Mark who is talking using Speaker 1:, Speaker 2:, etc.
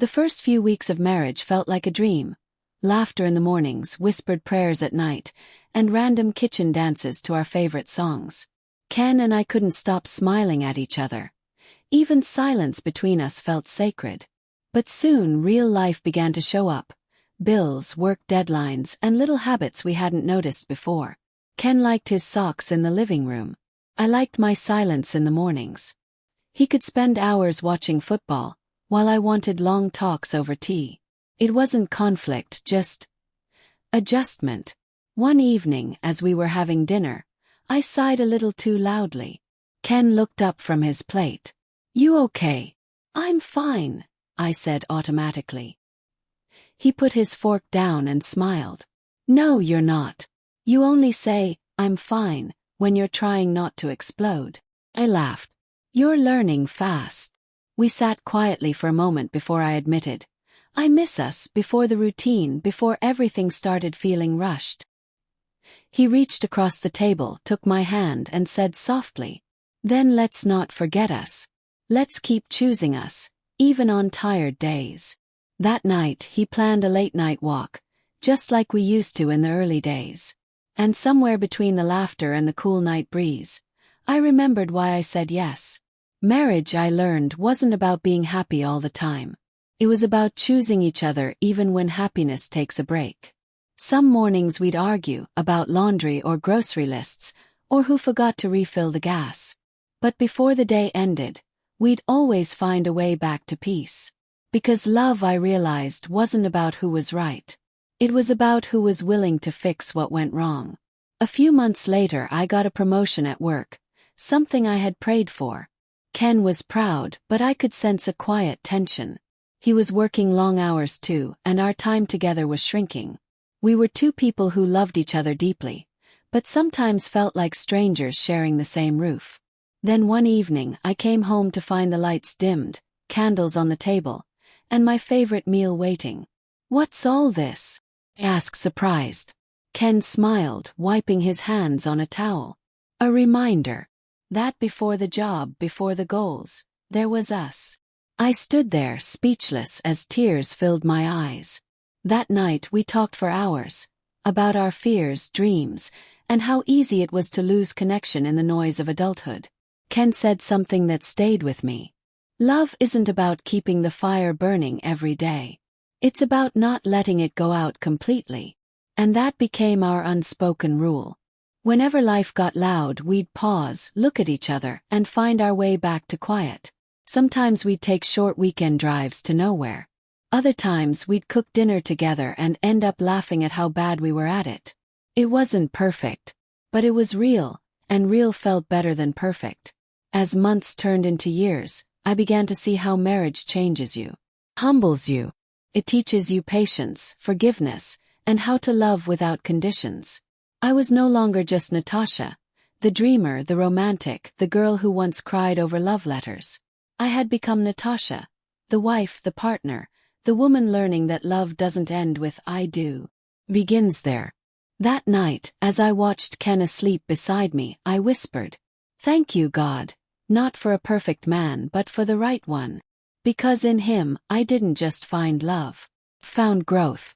Speaker 1: The first few weeks of marriage felt like a dream. Laughter in the mornings, whispered prayers at night, and random kitchen dances to our favorite songs. Ken and I couldn't stop smiling at each other. Even silence between us felt sacred. But soon real life began to show up. Bills, work deadlines, and little habits we hadn't noticed before. Ken liked his socks in the living room. I liked my silence in the mornings. He could spend hours watching football, while I wanted long talks over tea. It wasn't conflict, just adjustment. One evening, as we were having dinner, I sighed a little too loudly. Ken looked up from his plate. "You okay?" "I'm fine," I said automatically. He put his fork down and smiled. "No, you're not. You only say, 'I'm fine,' when you're trying not to explode." I laughed. "You're learning fast." We sat quietly for a moment before I admitted, "I miss us," before the routine, before everything started feeling rushed. He reached across the table, took my hand, and said softly, "Then let's not forget us. Let's keep choosing us, even on tired days." That night, he planned a late-night walk, just like we used to in the early days. And somewhere between the laughter and the cool night breeze, I remembered why I said yes. Marriage, I learned, wasn't about being happy all the time. It was about choosing each other even when happiness takes a break. Some mornings we'd argue about laundry or grocery lists, or who forgot to refill the gas. But before the day ended, we'd always find a way back to peace. Because love, I realized, wasn't about who was right. It was about who was willing to fix what went wrong. A few months later, I got a promotion at work, something I had prayed for. Ken was proud, but I could sense a quiet tension. He was working long hours too, and our time together was shrinking. We were two people who loved each other deeply, but sometimes felt like strangers sharing the same roof. Then one evening, I came home to find the lights dimmed, candles on the table, and my favorite meal waiting. "What's all this?" I asked, surprised. Ken smiled, wiping his hands on a towel. "A reminder that before the job, before the goals, there was us." I stood there, speechless, as tears filled my eyes. That night we talked for hours, about our fears, dreams, and how easy it was to lose connection in the noise of adulthood. Ken said something that stayed with me. Love isn't about keeping the fire burning every day. It's about not letting it go out completely. And that became our unspoken rule. Whenever life got loud, we'd pause, look at each other, and find our way back to quiet. Sometimes we'd take short weekend drives to nowhere. Other times we'd cook dinner together and end up laughing at how bad we were at it. It wasn't perfect, but it was real, and real felt better than perfect. As months turned into years, I began to see how marriage changes you, humbles you. It teaches you patience, forgiveness, and how to love without conditions. I was no longer just Natasha, the dreamer, the romantic, the girl who once cried over love letters. I had become Natasha, the wife, the partner, the woman learning that love doesn't end with "I do." Begins there. That night, as I watched Ken asleep beside me, I whispered, "Thank you, God, not for a perfect man but for the right one. Because in him, I didn't just find love, found growth."